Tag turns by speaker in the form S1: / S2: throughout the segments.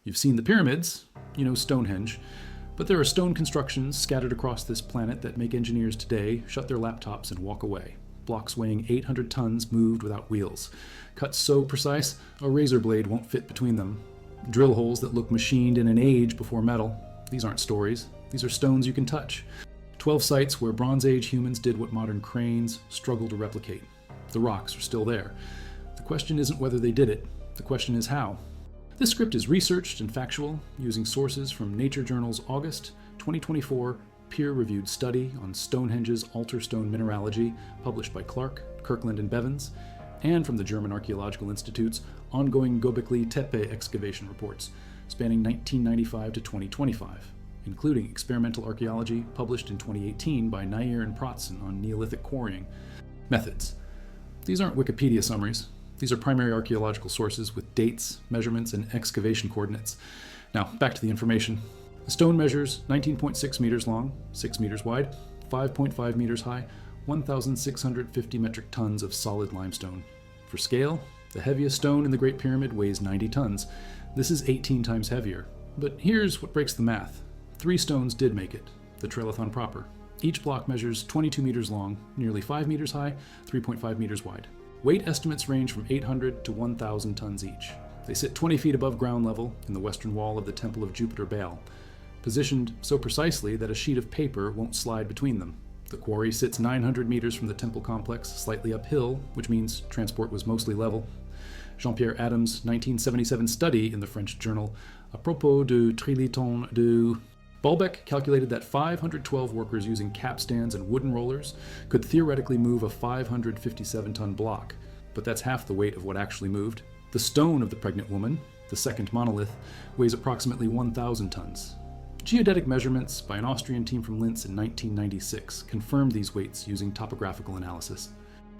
S1: You've seen the pyramids, you know Stonehenge, but there are stone constructions scattered across this planet that make engineers today shut their laptops and walk away. Blocks weighing 800 tons moved without wheels. Cuts so precise, a razor blade won't fit between them. Drill holes that look machined in an age before metal. These aren't stories. These are stones you can touch. 12 sites where Bronze Age humans did what modern cranes struggle to replicate. The rocks are still there. The question isn't whether they did it. The question is how. This script is researched and factual, using sources from Nature Journal's August 2024 peer-reviewed study on Stonehenge's altar stone mineralogy, published by Clark, Kirkland, and Bevans, and from the German Archaeological Institute's ongoing Göbekli Tepe excavation reports, spanning 1995 to 2025, including experimental archaeology published in 2018 by Nair and Pratzen on Neolithic quarrying. Methods. These aren't Wikipedia summaries. These are primary archaeological sources with dates, measurements, and excavation coordinates. Now, back to the information. The stone measures 19.6 meters long, 6 meters wide, 5.5 meters high, 1,650 metric tons of solid limestone. For scale, the heaviest stone in the Great Pyramid weighs 90 tons. This is 18 times heavier. But here's what breaks the math. 3 stones did make it, the Trilithon proper. Each block measures 22 meters long, nearly 5 meters high, 3.5 meters wide. Weight estimates range from 800 to 1,000 tons each. They sit 20 feet above ground level in the western wall of the Temple of Jupiter Baal, positioned so precisely that a sheet of paper won't slide between them. The quarry sits 900 meters from the temple complex, slightly uphill, which means transport was mostly level. Jean-Pierre Adams' 1977 study in the French journal À propos du Trilithon de Baalbek calculated that 512 workers using capstans and wooden rollers could theoretically move a 557-ton block, but that's half the weight of what actually moved. The stone of the pregnant woman, the second monolith, weighs approximately 1,000 tons. Geodetic measurements by an Austrian team from Linz in 1996 confirmed these weights using topographical analysis.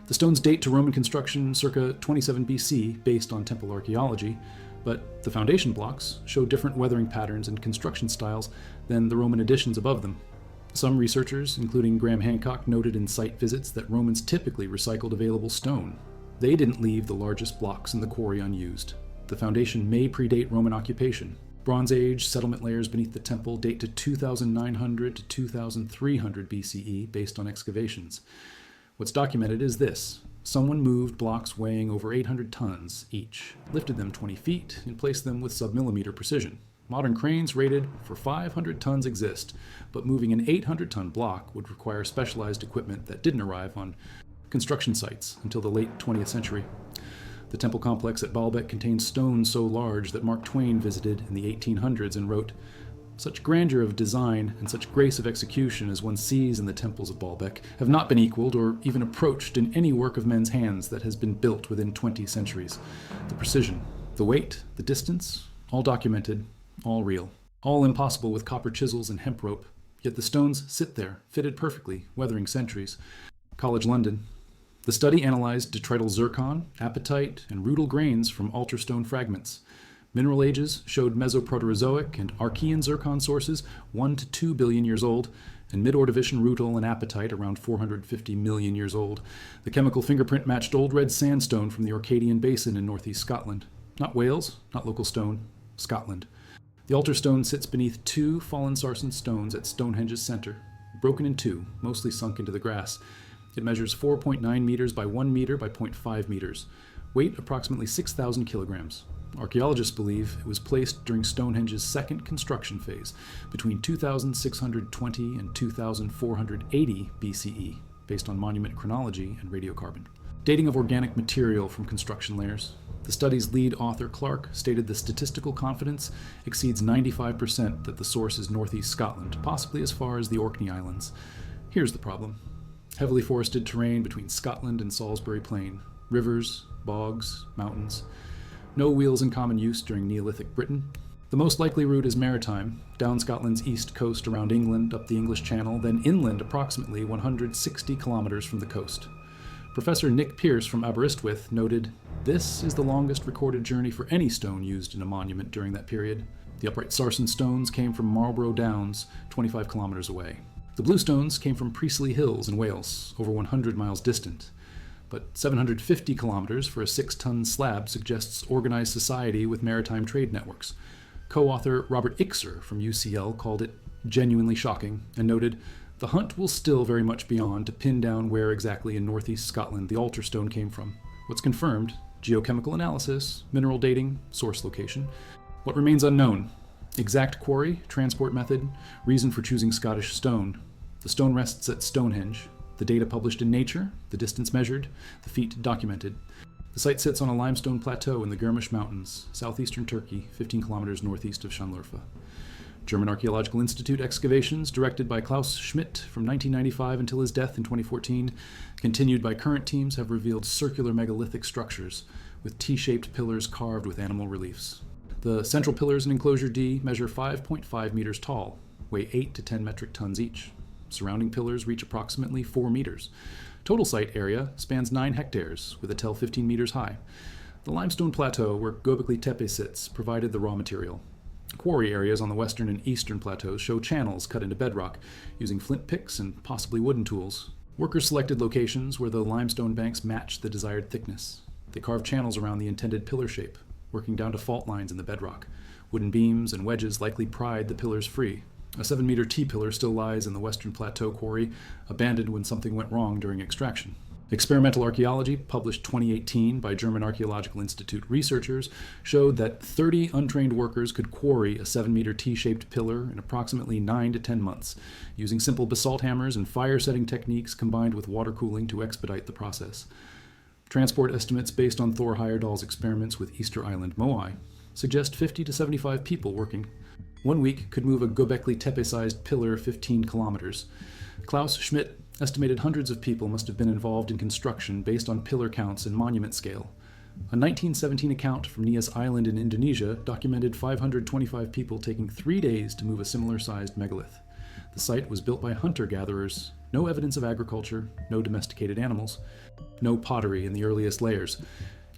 S1: The stones date to Roman construction circa 27 BC based on temple archaeology, but the foundation blocks show different weathering patterns and construction styles than the Roman additions above them. Some researchers, including Graham Hancock, noted in site visits that Romans typically recycled available stone. They didn't leave the largest blocks in the quarry unused. The foundation may predate Roman occupation. Bronze Age settlement layers beneath the temple date to 2,900 to 2,300 BCE based on excavations. What's documented is this. Someone moved blocks weighing over 800 tons each, lifted them 20 feet, and placed them with sub-millimeter precision. Modern cranes rated for 500 tons exist, but moving an 800-ton block would require specialized equipment that didn't arrive on construction sites until the late 20th century. The temple complex at Baalbek contains stones so large that Mark Twain visited in the 1800s and wrote, "Such grandeur of design and such grace of execution as one sees in the temples of Baalbek have not been equaled or even approached in any work of men's hands that has been built within 20 centuries. The precision, the weight, the distance, all documented, all real. All impossible with copper chisels and hemp rope, yet the stones sit there, fitted perfectly, weathering centuries." College London. The study analyzed detrital zircon, apatite, and rutile grains from altar stone fragments. Mineral ages showed Mesoproterozoic and Archean zircon sources 1 to 2 billion years old, and Mid-Ordovician rutile and apatite around 450 million years old. The chemical fingerprint matched Old Red Sandstone from the Orcadian Basin in northeast Scotland. Not Wales, not local stone, Scotland. The altar stone sits beneath 2 fallen sarsen stones at Stonehenge's center, broken in 2, mostly sunk into the grass. It measures 4.9 meters by 1 meter by 0.5 meters. Weight approximately 6,000 kilograms. Archaeologists believe it was placed during Stonehenge's second construction phase, between 2,620 and 2,480 BCE, based on monument chronology and radiocarbon. Dating of organic material from construction layers. The study's lead author, Clark, stated the statistical confidence exceeds 95% that the source is northeast Scotland, possibly as far as the Orkney Islands. Here's the problem. Heavily forested terrain between Scotland and Salisbury Plain. Rivers, bogs, mountains. No wheels in common use during Neolithic Britain. The most likely route is maritime, down Scotland's east coast around England, up the English Channel, then inland approximately 160 kilometers from the coast. Professor Nick Pierce from Aberystwyth noted, "This is the longest recorded journey for any stone used in a monument during that period. The upright sarsen stones came from Marlborough Downs, 25 kilometers away. The blue stones came from Priestley Hills in Wales, over 100 miles distant. But 750 kilometers for a 6-ton slab suggests organized society with maritime trade networks. Co-author Robert Ixer from UCL called it genuinely shocking and noted, "The hunt will still very much be on to pin down where exactly in northeast Scotland the altar stone came from. What's confirmed? Geochemical analysis, mineral dating, source location. What remains unknown? Exact quarry, transport method, reason for choosing Scottish stone. The stone rests at Stonehenge. The data published in Nature, the distance measured, the feat documented. The site sits on a limestone plateau in the Gurmish Mountains, southeastern Turkey, 15 kilometers northeast of Şanlıurfa. German Archaeological Institute excavations, directed by Klaus Schmidt from 1995 until his death in 2014, continued by current teams, have revealed circular megalithic structures with T-shaped pillars carved with animal reliefs. The central pillars in Enclosure D measure 5.5 meters tall, weigh 8 to 10 metric tons each. Surrounding pillars reach approximately 4 meters. Total site area spans 9 hectares, with a tell 15 meters high. The limestone plateau where Göbekli Tepe sits provided the raw material. Quarry areas on the western and eastern plateaus show channels cut into bedrock, using flint picks and possibly wooden tools. Workers selected locations where the limestone banks matched the desired thickness. They carved channels around the intended pillar shape, working down to fault lines in the bedrock. Wooden beams and wedges likely pried the pillars free. A 7-meter T-pillar still lies in the western plateau quarry, abandoned when something went wrong during extraction. Experimental archaeology, published 2018 by German Archaeological Institute researchers, showed that 30 untrained workers could quarry a 7-meter T-shaped pillar in approximately 9 to 10 months, using simple basalt hammers and fire-setting techniques combined with water cooling to expedite the process. Transport estimates based on Thor Heyerdahl's experiments with Easter Island Moai suggest 50 to 75 people working. 1 week could move a Göbekli Tepe-sized pillar 15 kilometers. Klaus Schmidt estimated hundreds of people must have been involved in construction based on pillar counts and monument scale. A 1917 account from Nias Island in Indonesia documented 525 people taking 3 days to move a similar-sized megalith. The site was built by hunter-gatherers. No evidence of agriculture, no domesticated animals, no pottery in the earliest layers.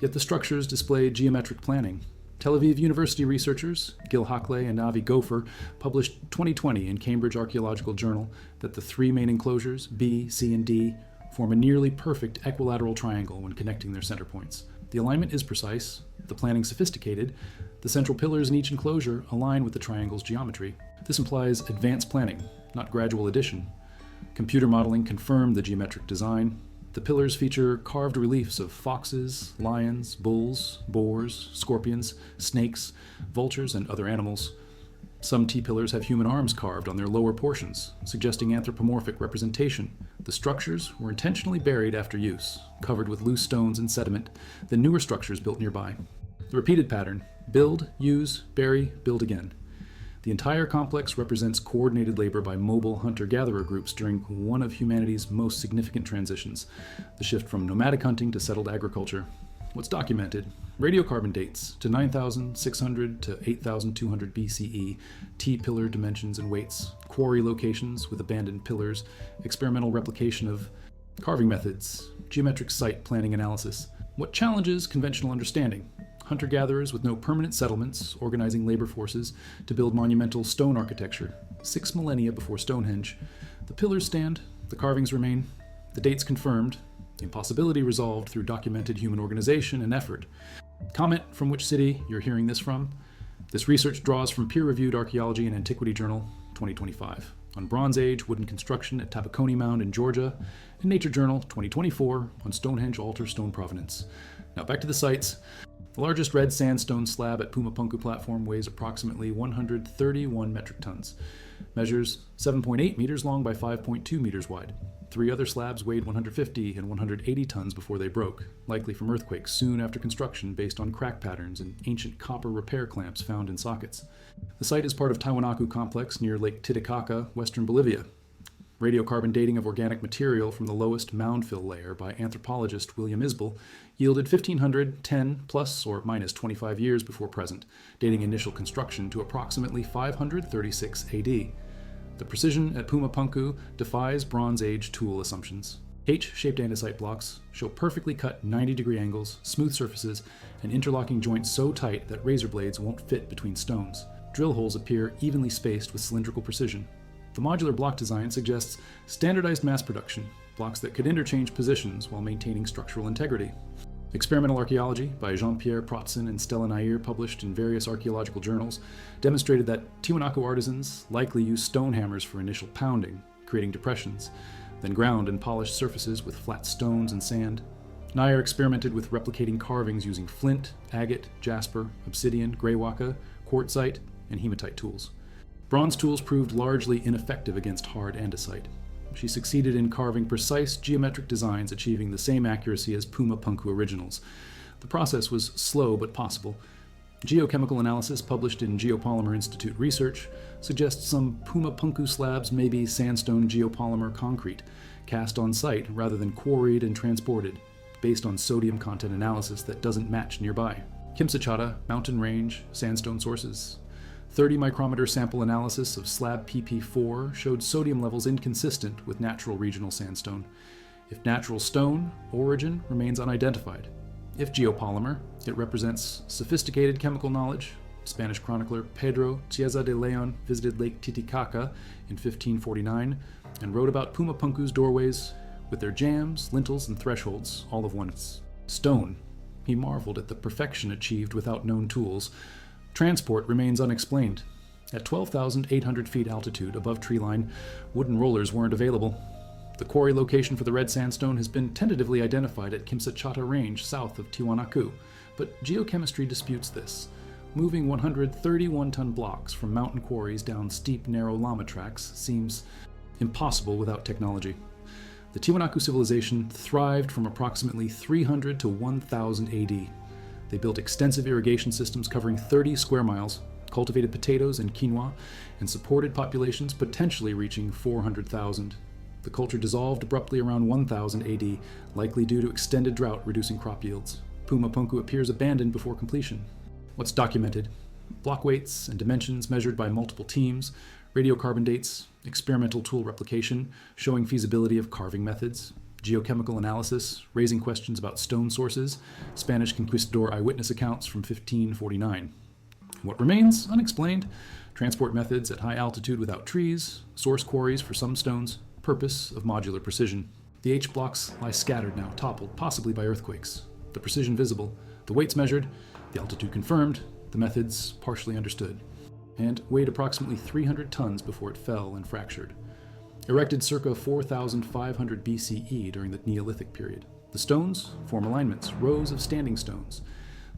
S1: Yet the structures displayed geometric planning. Tel Aviv University researchers, Gil Hockley and Avi Gopher, published 2020 in Cambridge Archaeological Journal that the 3 main enclosures, B, C, and D, form a nearly perfect equilateral triangle when connecting their center points. The alignment is precise, the planning sophisticated, the central pillars in each enclosure align with the triangle's geometry. This implies advanced planning, not gradual addition. Computer modeling confirmed the geometric design. The pillars feature carved reliefs of foxes, lions, bulls, boars, scorpions, snakes, vultures, and other animals. Some T-pillars have human arms carved on their lower portions, suggesting anthropomorphic representation. The structures were intentionally buried after use, covered with loose stones and sediment, then newer structures built nearby. The repeated pattern: build, use, bury, build again. The entire complex represents coordinated labor by mobile hunter-gatherer groups during one of humanity's most significant transitions, the shift from nomadic hunting to settled agriculture. What's documented? Radiocarbon dates to 9,600 to 8,200 BCE, T-pillar dimensions and weights, quarry locations with abandoned pillars, experimental replication of carving methods, geometric site planning analysis. What challenges conventional understanding? Hunter-gatherers with no permanent settlements, organizing labor forces to build monumental stone architecture, 6 millennia before Stonehenge. The pillars stand, the carvings remain, the dates confirmed, the impossibility resolved through documented human organization and effort. Comment from which city you're hearing this from. This research draws from peer-reviewed Archaeology and Antiquity Journal, 2025, on Bronze Age wooden construction at Tabaconi Mound in Georgia, and Nature Journal, 2024, on Stonehenge altar stone provenance. Now back to the sites. The largest red sandstone slab at Pumapunku platform weighs approximately 131 metric tons, measures 7.8 meters long by 5.2 meters wide. 3 other slabs weighed 150 and 180 tons before they broke, likely from earthquakes soon after construction based on crack patterns and ancient copper repair clamps found in sockets. The site is part of Tiwanaku Complex near Lake Titicaca, western Bolivia. Radiocarbon dating of organic material from the lowest mound fill layer by anthropologist William Isbell yielded 1500, 10 plus or minus 25 years before present, dating initial construction to approximately 536 AD. The precision at Pumapunku defies Bronze Age tool assumptions. H-shaped andesite blocks show perfectly cut 90-degree angles, smooth surfaces, and interlocking joints so tight that razor blades won't fit between stones. Drill holes appear evenly spaced with cylindrical precision. The modular block design suggests standardized mass production, blocks that could interchange positions while maintaining structural integrity. Experimental archaeology by Jean-Pierre Protzen and Stella Nair, published in various archaeological journals, demonstrated that Tiwanaku artisans likely used stone hammers for initial pounding, creating depressions, then ground and polished surfaces with flat stones and sand. Nair experimented with replicating carvings using flint, agate, jasper, obsidian, greywacke, quartzite, and hematite tools. Bronze tools proved largely ineffective against hard andesite. She succeeded in carving precise geometric designs, achieving the same accuracy as Puma Punku originals. The process was slow but possible. Geochemical analysis published in Geopolymer Institute Research suggests some Puma Punku slabs may be sandstone geopolymer concrete, cast on site rather than quarried and transported, based on sodium content analysis that doesn't match nearby. Kimsachata, mountain range, sandstone sources. 30 micrometer sample analysis of slab PP4 showed sodium levels inconsistent with natural regional sandstone. If natural stone, origin remains unidentified. If geopolymer, it represents sophisticated chemical knowledge. Spanish chronicler Pedro Chiesa de Leon visited Lake Titicaca in 1549 and wrote about Puma Punku's doorways with their jambs, lintels, and thresholds, all of one stone. He marveled at the perfection achieved without known tools. Transport remains unexplained. At 12,800 feet altitude above treeline, wooden rollers weren't available. The quarry location for the red sandstone has been tentatively identified at Kimsachata Range south of Tiwanaku, but geochemistry disputes this. Moving 131-ton blocks from mountain quarries down steep, narrow llama tracks seems impossible without technology. The Tiwanaku civilization thrived from approximately 300 to 1000 AD. They built extensive irrigation systems covering 30 square miles, cultivated potatoes and quinoa, and supported populations potentially reaching 400,000. The culture dissolved abruptly around 1000 AD, likely due to extended drought reducing crop yields. Puma Punku appears abandoned before completion. What's documented? Block weights and dimensions measured by multiple teams, radiocarbon dates, experimental tool replication showing feasibility of carving methods, geochemical analysis, raising questions about stone sources, Spanish conquistador eyewitness accounts from 1549. What remains unexplained? Transport methods at high altitude without trees, source quarries for some stones, purpose of modular precision. The H blocks lie scattered now, toppled, possibly by earthquakes. The precision visible, the weights measured, the altitude confirmed, the methods partially understood, and weighed approximately 300 tons before it fell and fractured. Erected circa 4,500 BCE during the Neolithic period. The stones form alignments, rows of standing stones.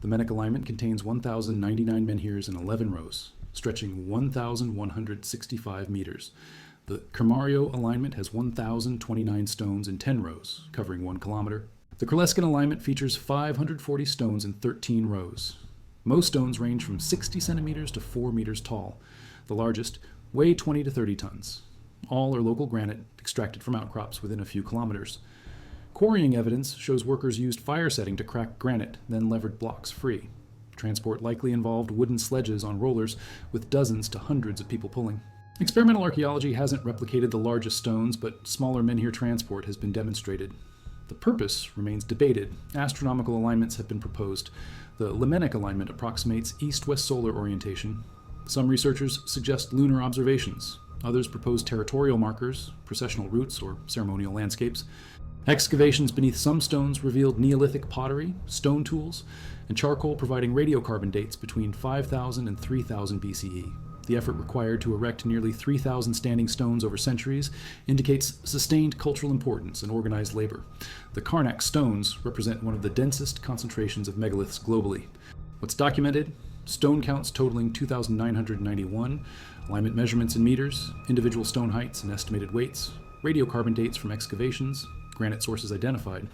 S1: The Menhic alignment contains 1,099 menhirs in 11 rows, stretching 1,165 meters. The Kermario alignment has 1,029 stones in 10 rows, covering 1 kilometer. The Kurleskin alignment features 540 stones in 13 rows. Most stones range from 60 centimeters to 4 meters tall. The largest weigh 20 to 30 tons. All are local granite extracted from outcrops within a few kilometers. Quarrying evidence shows workers used fire setting to crack granite, then levered blocks free. Transport likely involved wooden sledges on rollers with dozens to hundreds of people pulling. Experimental archaeology hasn't replicated the largest stones, but smaller menhir transport has been demonstrated. The purpose remains debated. Astronomical alignments have been proposed. The Lemenic alignment approximates east-west solar orientation. Some researchers suggest lunar observations. Others propose territorial markers, processional routes, or ceremonial landscapes. Excavations beneath some stones revealed Neolithic pottery, stone tools, and charcoal providing radiocarbon dates between 5000 and 3000 BCE. The effort required to erect nearly 3,000 standing stones over centuries indicates sustained cultural importance and organized labor. The Karnak stones represent one of the densest concentrations of megaliths globally. What's documented? Stone counts totaling 2,991, alignment measurements in meters, individual stone heights and estimated weights, radiocarbon dates from excavations, granite sources identified.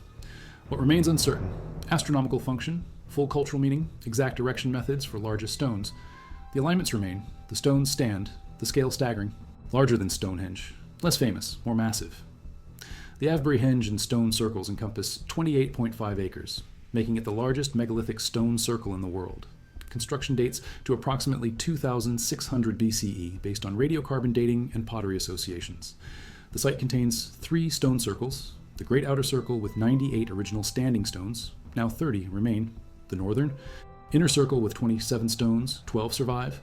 S1: What remains uncertain? Astronomical function, full cultural meaning, exact erection methods for largest stones. The alignments remain, the stones stand, the scale staggering, larger than Stonehenge, less famous, more massive. The Avebury Henge and stone circles encompass 28.5 acres, making it the largest megalithic stone circle in the world. Construction dates to approximately 2,600 BCE based on radiocarbon dating and pottery associations. The site contains 3 stone circles, the Great Outer Circle with 98 original standing stones, now 30 remain, the Northern Inner Circle with 27 stones, 12 survive,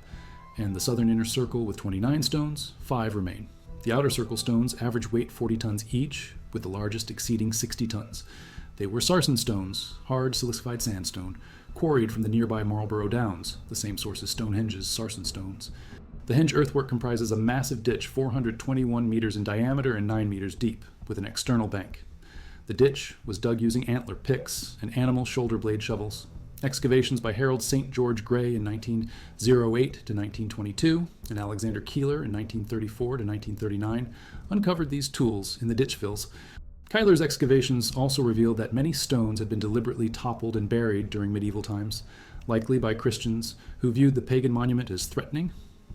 S1: and the Southern Inner Circle with 29 stones, 5 remain. The Outer Circle stones average weight 40 tons each, with the largest exceeding 60 tons. They were sarsen stones, hard silicified sandstone, quarried from the nearby Marlborough Downs, the same source as Stonehenge's sarsen stones. The henge earthwork comprises a massive ditch 421 meters in diameter and 9 meters deep, with an external bank. The ditch was dug using antler picks and animal shoulder blade shovels. Excavations by Harold St. George Gray in 1908 to 1922 and Alexander Keeler in 1934 to 1939 uncovered these tools in the ditch fills. Keeler's excavations also revealed that many stones had been deliberately toppled and buried during medieval times, likely by Christians who viewed the pagan monument as threatening.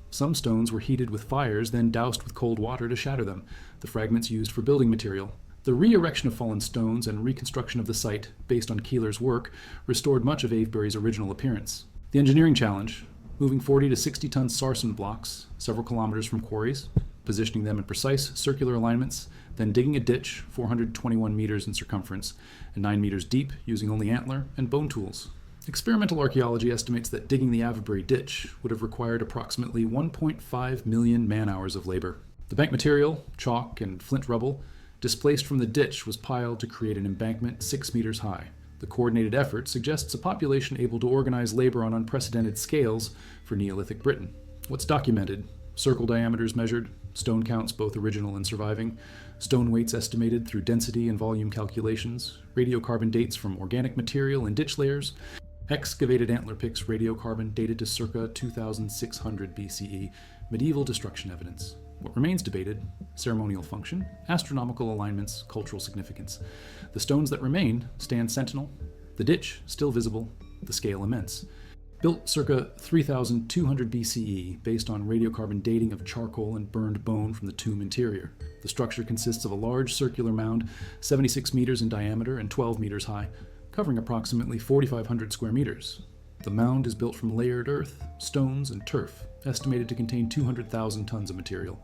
S1: Some stones were heated with fires, then doused with cold water to shatter them, the fragments used for building material. The re-erection of fallen stones and reconstruction of the site, based on Keeler's work, restored much of Avebury's original appearance. The engineering challenge, moving 40 to 60 ton sarsen blocks several kilometers from quarries, positioning them in precise circular alignments, then digging a ditch 421 meters in circumference and 9 meters deep using only antler and bone tools. Experimental archaeology estimates that digging the Avebury ditch would have required approximately 1.5 million man-hours of labor. The bank material, chalk and flint rubble, displaced from the ditch was piled to create an embankment 6 meters high. The coordinated effort suggests a population able to organize labor on unprecedented scales for Neolithic Britain. What's documented? Circle diameters measured, stone counts both original and surviving, stone weights estimated through density and volume calculations, radiocarbon dates from organic material and ditch layers, excavated antler picks radiocarbon dated to circa 2600 BCE, medieval destruction evidence. What remains debated: ceremonial function, astronomical alignments, cultural significance. The stones that remain stand sentinel, the ditch still visible, the scale immense. Built circa 3200 BCE based on radiocarbon dating of charcoal and burned bone from the tomb interior. The structure consists of a large circular mound 76 meters in diameter and 12 meters high, covering approximately 4,500 square meters. The mound is built from layered earth, stones, and turf, estimated to contain 200,000 tons of material.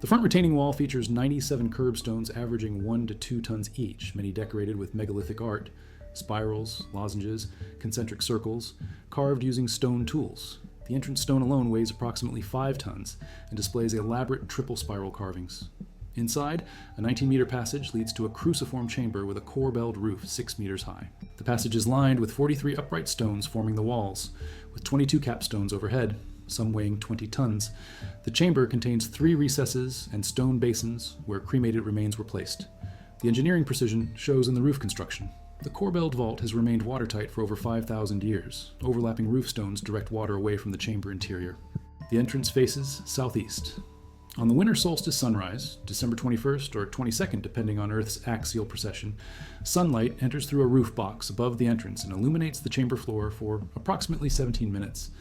S1: The front retaining wall features 97 curbstones averaging 1 to 2 tons each, many decorated with megalithic art, spirals, lozenges, concentric circles, carved using stone tools. The entrance stone alone weighs approximately 5 tons and displays elaborate triple spiral carvings. Inside, a 19-meter passage leads to a cruciform chamber with a corbelled roof 6 meters high. The passage is lined with 43 upright stones forming the walls, with 22 capstones overhead, some weighing 20 tons. The chamber contains 3 recesses and stone basins where cremated remains were placed. The engineering precision shows in the roof construction. The corbelled vault has remained watertight for over 5,000 years. Overlapping roof stones direct water away from the chamber interior. The entrance faces southeast. On the winter solstice sunrise, December 21st or 22nd depending on Earth's axial precession, sunlight enters through a roof box above the entrance and illuminates the chamber floor for approximately 17 minutes.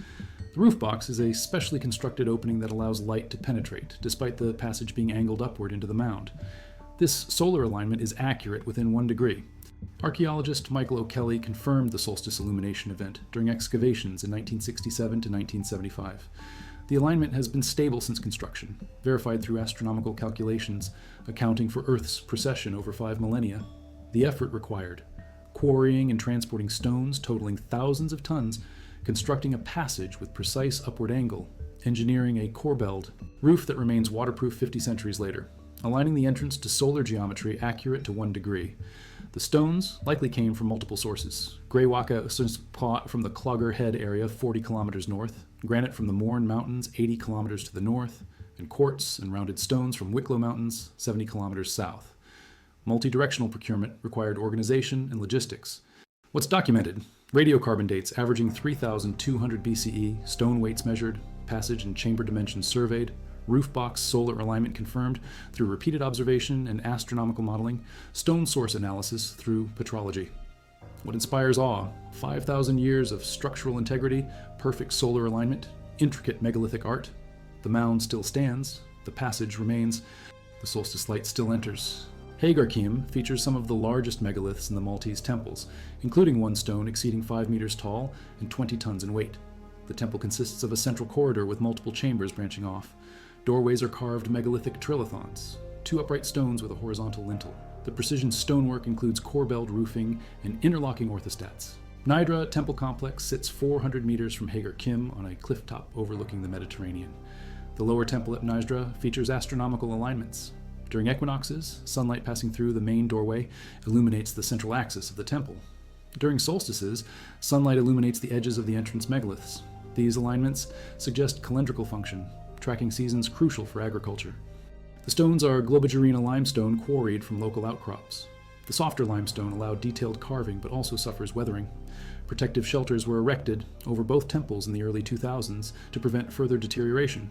S1: The roof box is a specially constructed opening that allows light to penetrate, despite the passage being angled upward into the mound. This solar alignment is accurate within 1 degree. Archaeologist Michael O'Kelly confirmed the solstice illumination event during excavations in 1967 to 1975. The alignment has been stable since construction, verified through astronomical calculations, accounting for Earth's precession over 5 millennia. The effort required: quarrying and transporting stones totaling thousands of tons, constructing a passage with precise upward angle, engineering a corbelled roof that remains waterproof 50 centuries later, aligning the entrance to solar geometry accurate to 1 degree. The stones likely came from multiple sources: Greywacke from the Clogger Head area 40 kilometers north, granite from the Mourne Mountains 80 kilometers to the north, and quartz and rounded stones from Wicklow Mountains 70 kilometers south. Multi-directional procurement required organization and logistics. What's documented: radiocarbon dates averaging 3,200 BCE, stone weights measured, passage and chamber dimensions surveyed, roof box solar alignment confirmed through repeated observation and astronomical modeling, stone source analysis through petrology. What inspires awe: 5,000 years of structural integrity, perfect solar alignment, intricate megalithic art. The mound still stands, the passage remains, the solstice light still enters. Hagarkim features some of the largest megaliths in the Maltese temples, including one stone exceeding 5 meters tall and 20 tons in weight. The temple consists of a central corridor with multiple chambers branching off. Doorways are carved megalithic trilithons, 2 upright stones with a horizontal lintel. The precision stonework includes corbelled roofing and interlocking orthostats. Nidra Temple Complex sits 400 meters from Hagar Kim on a cliff top overlooking the Mediterranean. The lower temple at Nidra features astronomical alignments. During equinoxes, sunlight passing through the main doorway illuminates the central axis of the temple. During solstices, sunlight illuminates the edges of the entrance megaliths. These alignments suggest calendrical function, tracking seasons crucial for agriculture. The stones are Globigerina limestone quarried from local outcrops. The softer limestone allowed detailed carving but also suffers weathering. Protective shelters were erected over both temples in the early 2000s to prevent further deterioration.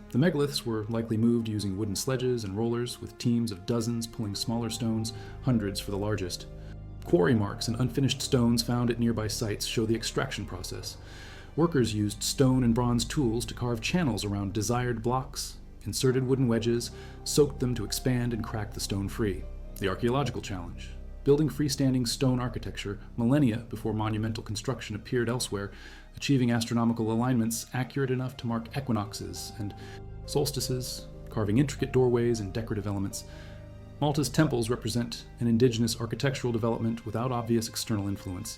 S1: The megaliths were likely moved using wooden sledges and rollers, with teams of dozens pulling smaller stones, hundreds for the largest. Quarry marks and unfinished stones found at nearby sites show the extraction process. Workers used stone and bronze tools to carve channels around desired blocks, inserted wooden wedges, soaked them to expand and crack the stone free. The archaeological challenge. Building freestanding stone architecture millennia before monumental construction appeared elsewhere, achieving astronomical alignments accurate enough to mark equinoxes and solstices, carving intricate doorways and decorative elements. Malta's temples represent an indigenous architectural development without obvious external influence,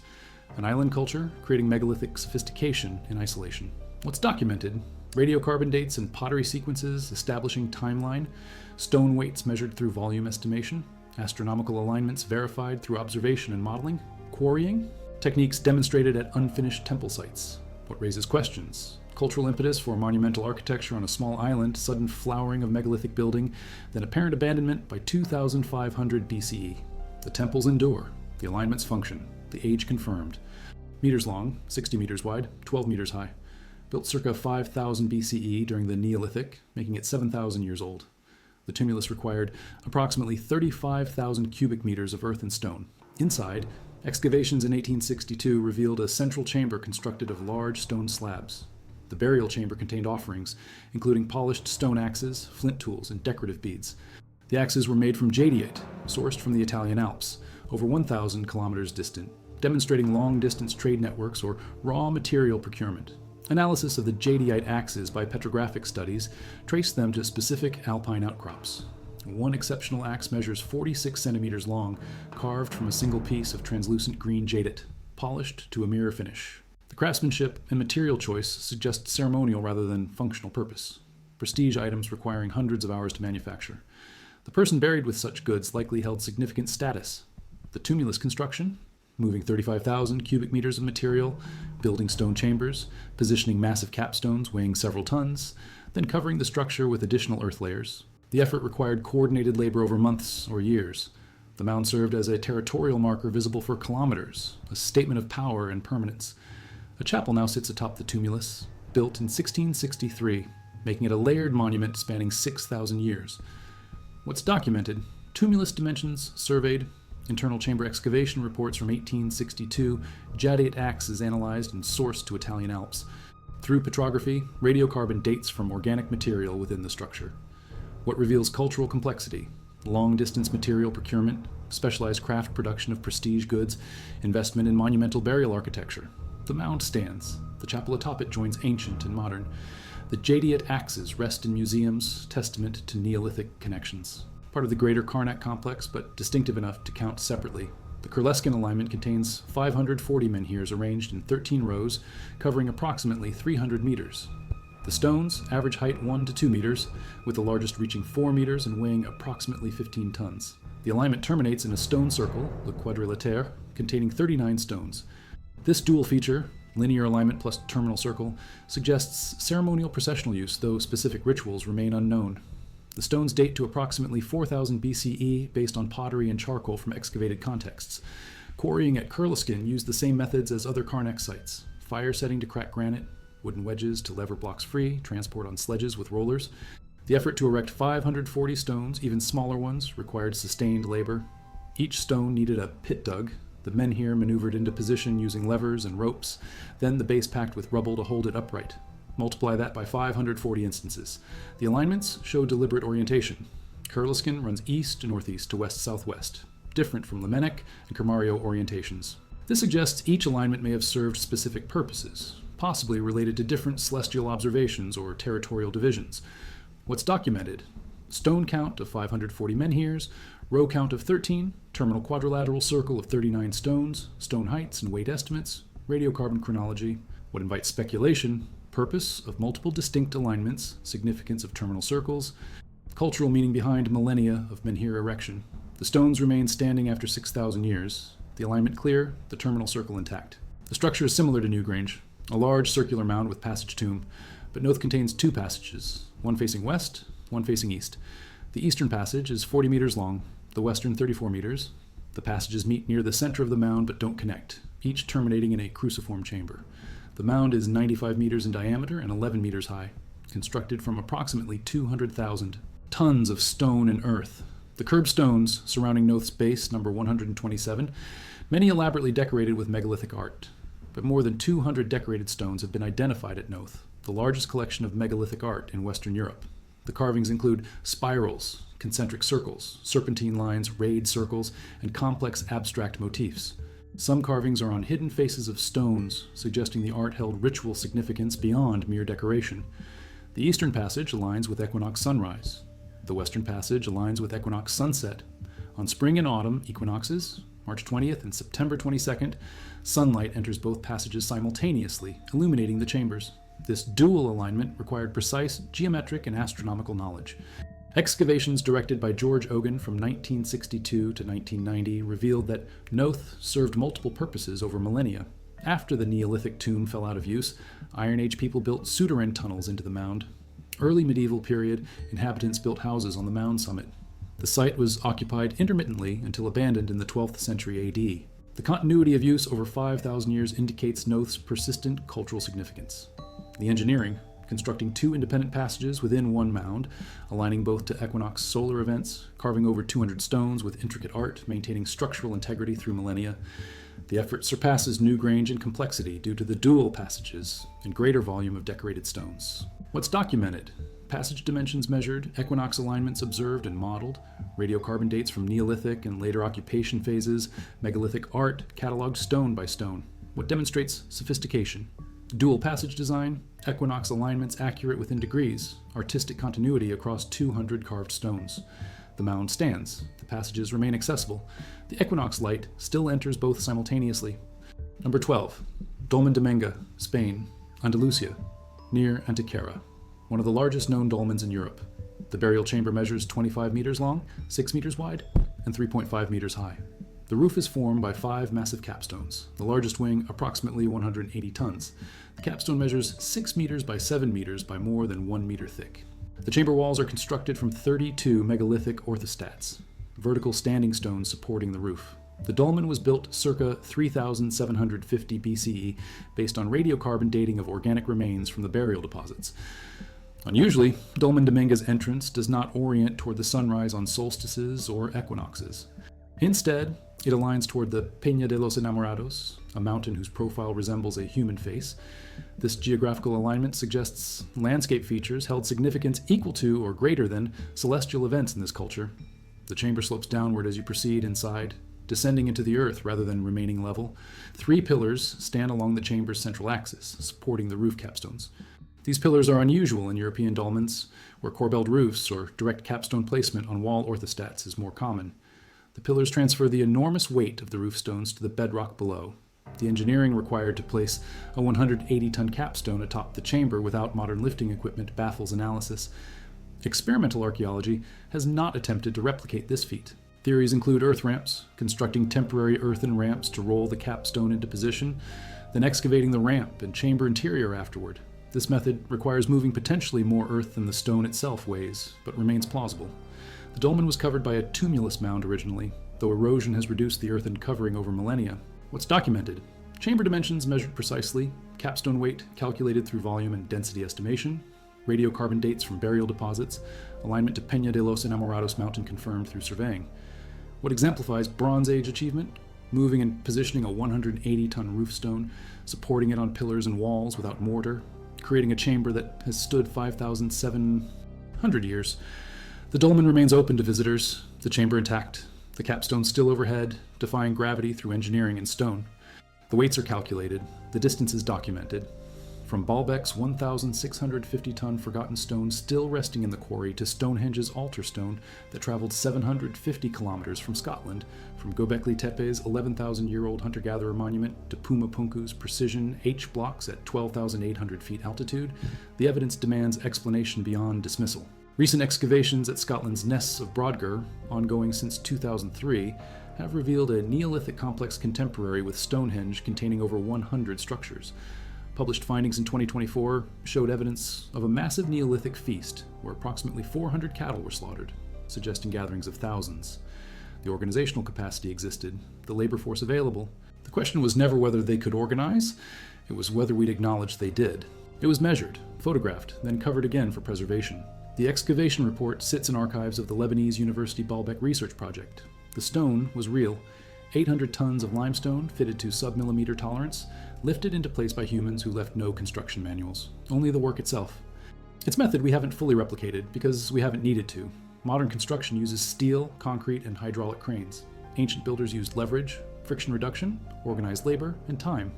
S1: an island culture creating megalithic sophistication in isolation. What's documented: radiocarbon dates and pottery sequences establishing timeline, stone weights measured through volume estimation, astronomical alignments verified through observation and modeling, quarrying, techniques demonstrated at unfinished temple sites. What raises questions? Cultural impetus for monumental architecture on a small island, sudden flowering of megalithic building, then apparent abandonment by 2500 BCE. The temples endure, the alignments function, the age confirmed. Meters long, 60 meters wide, 12 meters high. Built circa 5000 BCE during the Neolithic, making it 7,000 years old. The tumulus required approximately 35,000 cubic meters of earth and stone. Inside, excavations in 1862 revealed a central chamber constructed of large stone slabs. The burial chamber contained offerings, including polished stone axes, flint tools, and decorative beads. The axes were made from jadeite, sourced from the Italian Alps, over 1,000 kilometers distant, demonstrating long-distance trade networks or raw material procurement. Analysis of the jadeite axes by petrographic studies traced them to specific alpine outcrops. One exceptional axe measures 46 centimeters long, carved from a single piece of translucent green jadeite, polished to a mirror finish. The craftsmanship and material choice suggest ceremonial rather than functional purpose, prestige items requiring hundreds of hours to manufacture. The person buried with such goods likely held significant status. The tumulus construction, moving 35,000 cubic meters of material, building stone chambers, positioning massive capstones weighing several tons, then covering the structure with additional earth layers. The effort required coordinated labor over months or years. The mound served as a territorial marker visible for kilometers, a statement of power and permanence. A chapel now sits atop the tumulus, built in 1663, making it a layered monument spanning 6,000 years. What's documented: tumulus dimensions surveyed, internal chamber excavation reports from 1862, jadeite axes analyzed and sourced to Italian Alps. Through petrography, radiocarbon dates from organic material within the structure. What reveals cultural complexity: long-distance material procurement, specialized craft production of prestige goods, investment in monumental burial architecture. The mound stands. The chapel atop it joins ancient and modern. The jadeite axes rest in museums, testament to Neolithic connections. Part of the greater Karnak complex, but distinctive enough to count separately. The Kurleskin alignment contains 540 menhirs arranged in 13 rows, covering approximately 300 meters. The stones average height 1 to 2 meters, with the largest reaching 4 meters and weighing approximately 15 tons. The alignment terminates in a stone circle, the quadrilatère, containing 39 stones. This dual feature, linear alignment plus terminal circle, suggests ceremonial processional use, though specific rituals remain unknown. The stones date to approximately 4000 BCE based on pottery and charcoal from excavated contexts. Quarrying at Kurleskin used the same methods as other Karnak sites: fire setting to crack granite, wooden wedges to lever blocks free, transport on sledges with rollers. The effort to erect 540 stones, even smaller ones, required sustained labor. Each stone needed a pit dug. The menhir maneuvered into position using levers and ropes, then the base packed with rubble to hold it upright. Multiply that by 540 instances. The alignments show deliberate orientation. Kurleskin runs east to northeast to west-southwest, different from Lemenek and Kermario orientations. This suggests each alignment may have served specific purposes, possibly related to different celestial observations or territorial divisions. What's documented: stone count of 540 menhirs, row count of 13, terminal quadrilateral circle of 39 stones, stone heights and weight estimates, radiocarbon chronology. What invites speculation: purpose of multiple distinct alignments, significance of terminal circles. Cultural meaning behind millennia of menhir erection. The stones remain standing after 6,000 years, the alignment clear, the terminal circle intact. The structure is similar to Newgrange, a large circular mound with passage tomb, but Noth contains two passages, one facing west, one facing east. The eastern passage is 40 meters long, the western 34 meters. The passages meet near the center of the mound but don't connect, each terminating in a cruciform chamber. The mound is 95 meters in diameter and 11 meters high, constructed from approximately 200,000 tons of stone and earth. The curved stones surrounding Noth's base, number 127, many elaborately decorated with megalithic art. But more than 200 decorated stones have been identified at Noth, the largest collection of megalithic art in Western Europe. The carvings include spirals, concentric circles, serpentine lines, rayed circles, and complex abstract motifs. Some carvings are on hidden faces of stones, suggesting the art held ritual significance beyond mere decoration. The eastern passage aligns with equinox sunrise. The western passage aligns with equinox sunset. On spring and autumn equinoxes, March 20th and September 22nd, sunlight enters both passages simultaneously, illuminating the chambers. This dual alignment required precise geometric and astronomical knowledge. Excavations directed by George Ogan from 1962 to 1990 revealed that Noth served multiple purposes over millennia. After the Neolithic tomb fell out of use, Iron Age people built souterrain tunnels into the mound. Early medieval period, inhabitants built houses on the mound summit. The site was occupied intermittently until abandoned in the 12th century AD. The continuity of use over 5,000 years indicates Noth's persistent cultural significance. The engineering, constructing two independent passages within one mound, aligning both to equinox solar events, carving over 200 stones with intricate art, maintaining structural integrity through millennia. The effort surpasses Newgrange in complexity due to the dual passages and greater volume of decorated stones. What's documented? Passage dimensions measured, equinox alignments observed and modeled, radiocarbon dates from Neolithic and later occupation phases, megalithic art cataloged stone by stone. What demonstrates sophistication? Dual passage design, equinox alignments accurate within degrees, artistic continuity across 200 carved stones. The mound stands, the passages remain accessible. The equinox light still enters both simultaneously. Number 12, Dolmen de Menga, Spain, Andalusia, near Antequera, one of the largest known dolmens in Europe. The burial chamber measures 25 meters long, 6 meters wide, and 3.5 meters high. The roof is formed by 5 massive capstones, the largest wing approximately 180 tons. The capstone measures 6 meters by 7 meters by more than 1 meter thick. The chamber walls are constructed from 32 megalithic orthostats, vertical standing stones supporting the roof. The dolmen was built circa 3750 BCE based on radiocarbon dating of organic remains from the burial deposits. Unusually, Dolmen de Menga's entrance does not orient toward the sunrise on solstices or equinoxes. Instead, it aligns toward the Peña de los Enamorados, a mountain whose profile resembles a human face. This geographical alignment suggests landscape features held significance equal to or greater than celestial events in this culture. The chamber slopes downward as you proceed inside, descending into the earth rather than remaining level. 3 pillars stand along the chamber's central axis, supporting the roof capstones. These pillars are unusual in European dolmens, where corbelled roofs or direct capstone placement on wall orthostats is more common. The pillars transfer the enormous weight of the roof stones to the bedrock below. The engineering required to place a 180-ton capstone atop the chamber without modern lifting equipment baffles analysis. Experimental archaeology has not attempted to replicate this feat. Theories include earth ramps, constructing temporary earthen ramps to roll the capstone into position, then excavating the ramp and chamber interior afterward. This method requires moving potentially more earth than the stone itself weighs, but remains plausible. The dolmen was covered by a tumulus mound originally, though erosion has reduced the earthen covering over millennia. What's documented? Chamber dimensions measured precisely, capstone weight calculated through volume and density estimation, radiocarbon dates from burial deposits, alignment to Peña de los Enamorados mountain confirmed through surveying. What exemplifies Bronze Age achievement? Moving and positioning a 180-ton roof stone, supporting it on pillars and walls without mortar, creating a chamber that has stood 5,700 years. The dolmen remains open to visitors, the chamber intact, the capstone still overhead, defying gravity through engineering and stone. The weights are calculated, the distances documented. From Baalbek's 1,650-ton forgotten stone still resting in the quarry to Stonehenge's altar stone that traveled 750 kilometers from Scotland, from Göbekli Tepe's 11,000-year-old hunter-gatherer monument to Puma Punku's precision H blocks at 12,800 feet altitude, the evidence demands explanation beyond dismissal. Recent excavations at Scotland's Nests of Brodgar, ongoing since 2003, have revealed a Neolithic complex contemporary with Stonehenge containing over 100 structures. Published findings in 2024 showed evidence of a massive Neolithic feast where approximately 400 cattle were slaughtered, suggesting gatherings of thousands. The organizational capacity existed, the labor force available. The question was never whether they could organize, it was whether we'd acknowledge they did. It was measured, photographed, then covered again for preservation. The excavation report sits in archives of the Lebanese University Baalbek Research Project. The stone was real, 800 tons of limestone fitted to sub-millimeter tolerance, lifted into place by humans who left no construction manuals, only the work itself. Its method we haven't fully replicated because we haven't needed to. Modern construction uses steel, concrete, and hydraulic cranes. Ancient builders used leverage, friction reduction, organized labor, and time.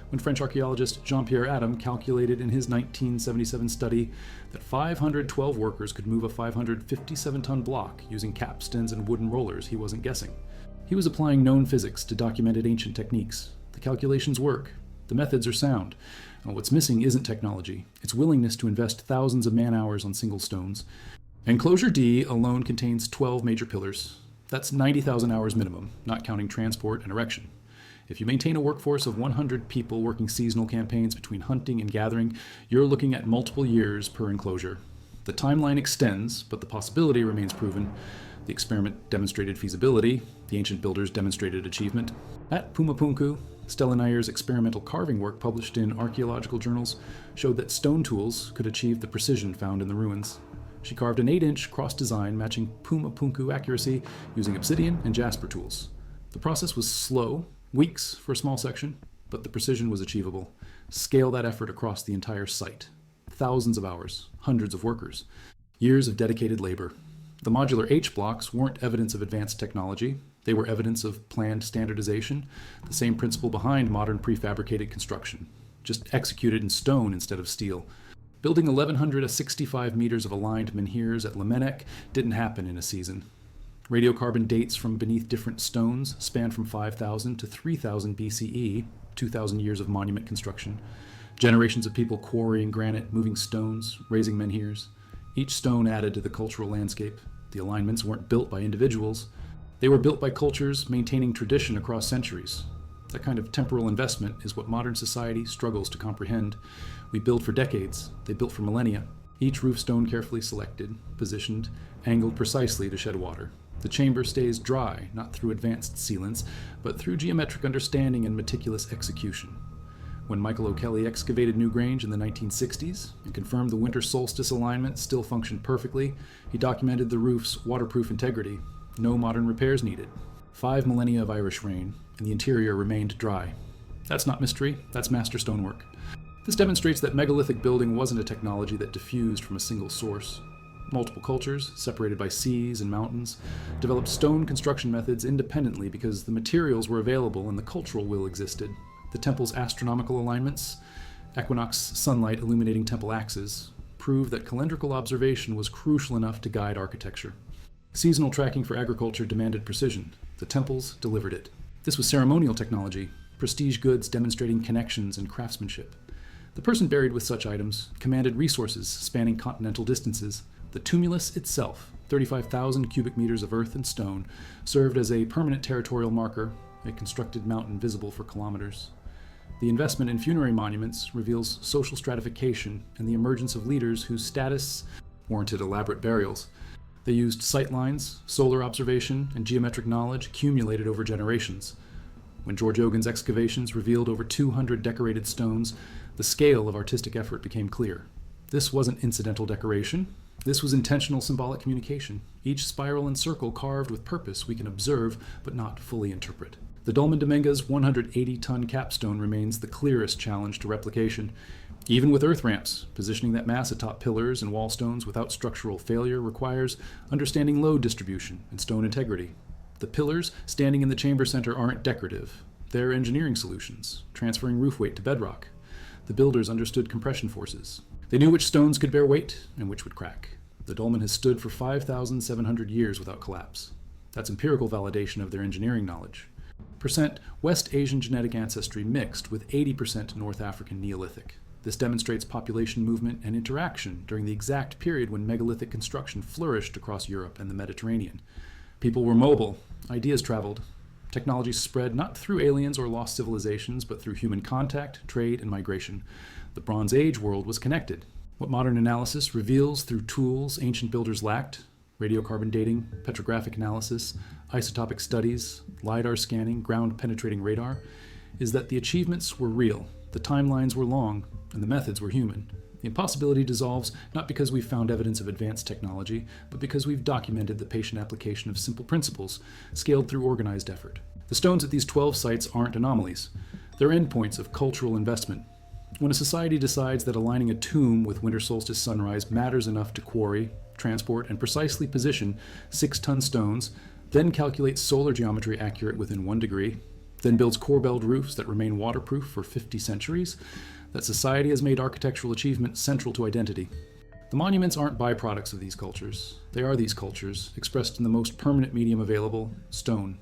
S1: When French archaeologist Jean-Pierre Adam calculated in his 1977 study that 512 workers could move a 557-ton block using capstans and wooden rollers, he wasn't guessing. He was applying known physics to documented ancient techniques. The calculations work. The methods are sound. And what's missing isn't technology. It's willingness to invest thousands of man-hours on single stones. Enclosure D alone contains 12 major pillars. That's 90,000 hours minimum, not counting transport and erection. If you maintain a workforce of 100 people working seasonal campaigns between hunting and gathering, you're looking at multiple years per enclosure. The timeline extends, but the possibility remains proven. The experiment demonstrated feasibility. The ancient builders demonstrated achievement. At Pumapunku, Stella Nayer's experimental carving work published in archaeological journals showed that stone tools could achieve the precision found in the ruins. She carved an 8-inch cross design matching Pumapunku accuracy using obsidian and jasper tools. The process was slow, weeks for a small section, but the precision was achievable. Scale that effort across the entire site. Thousands of hours, hundreds of workers, years of dedicated labor. The modular H blocks weren't evidence of advanced technology. They were evidence of planned standardization, the same principle behind modern prefabricated construction, just executed in stone instead of steel. Building 1,165 meters of aligned menhirs at Lemenek didn't happen in a season. Radiocarbon dates from beneath different stones span from 5,000 to 3,000 BCE, 2,000 years of monument construction. Generations of people quarrying granite, moving stones, raising menhirs. Each stone added to the cultural landscape. The alignments weren't built by individuals. They were built by cultures maintaining tradition across centuries. That kind of temporal investment is what modern society struggles to comprehend. We build for decades. They built for millennia. Each roof stone carefully selected, positioned, angled precisely to shed water. The chamber stays dry, not through advanced sealants, but through geometric understanding and meticulous execution. When Michael O'Kelly excavated Newgrange in the 1960s and confirmed the winter solstice alignment still functioned perfectly, he documented the roof's waterproof integrity. No modern repairs needed. 5 millennia of Irish rain, and the interior remained dry. That's not mystery, that's master stonework. This demonstrates that megalithic building wasn't a technology that diffused from a single source. Multiple cultures, separated by seas and mountains, developed stone construction methods independently because the materials were available and the cultural will existed. The temple's astronomical alignments, equinox sunlight illuminating temple axes, prove that calendrical observation was crucial enough to guide architecture. Seasonal tracking for agriculture demanded precision. The temples delivered it. This was ceremonial technology, prestige goods demonstrating connections and craftsmanship. The person buried with such items commanded resources spanning continental distances. The tumulus itself, 35,000 cubic meters of earth and stone, served as a permanent territorial marker, a constructed mountain visible for kilometers. The investment in funerary monuments reveals social stratification and the emergence of leaders whose status warranted elaborate burials. They used sightlines, solar observation, and geometric knowledge accumulated over generations. When George Ogan's excavations revealed over 200 decorated stones, the scale of artistic effort became clear. This wasn't incidental decoration. This was intentional symbolic communication, each spiral and circle carved with purpose we can observe but not fully interpret. The Dolmen de Menga's 180-ton capstone remains the clearest challenge to replication. Even with earth ramps, positioning that mass atop pillars and wall stones without structural failure requires understanding load distribution and stone integrity. The pillars standing in the chamber center aren't decorative. They're engineering solutions, transferring roof weight to bedrock. The builders understood compression forces. They knew which stones could bear weight and which would crack. The dolmen has stood for 5,700 years without collapse. That's empirical validation of their engineering knowledge. Percent West Asian genetic ancestry mixed with 80% North African Neolithic. This demonstrates population movement and interaction during the exact period when megalithic construction flourished across Europe and the Mediterranean. People were mobile, ideas traveled, technology spread not through aliens or lost civilizations, but through human contact, trade, and migration. The Bronze Age world was connected. What modern analysis reveals through tools ancient builders lacked, radiocarbon dating, petrographic analysis, isotopic studies, LiDAR scanning, ground-penetrating radar, is that the achievements were real, the timelines were long, and the methods were human. The impossibility dissolves not because we've found evidence of advanced technology, but because we've documented the patient application of simple principles, scaled through organized effort. The stones at these 12 sites aren't anomalies. They're endpoints of cultural investment. When a society decides that aligning a tomb with winter solstice sunrise matters enough to quarry, transport, and precisely position 6-ton stones, then calculates solar geometry accurate within 1 degree, then builds core-belled roofs that remain waterproof for 50 centuries, that society has made architectural achievement central to identity. The monuments aren't byproducts of these cultures. They are these cultures, expressed in the most permanent medium available, stone.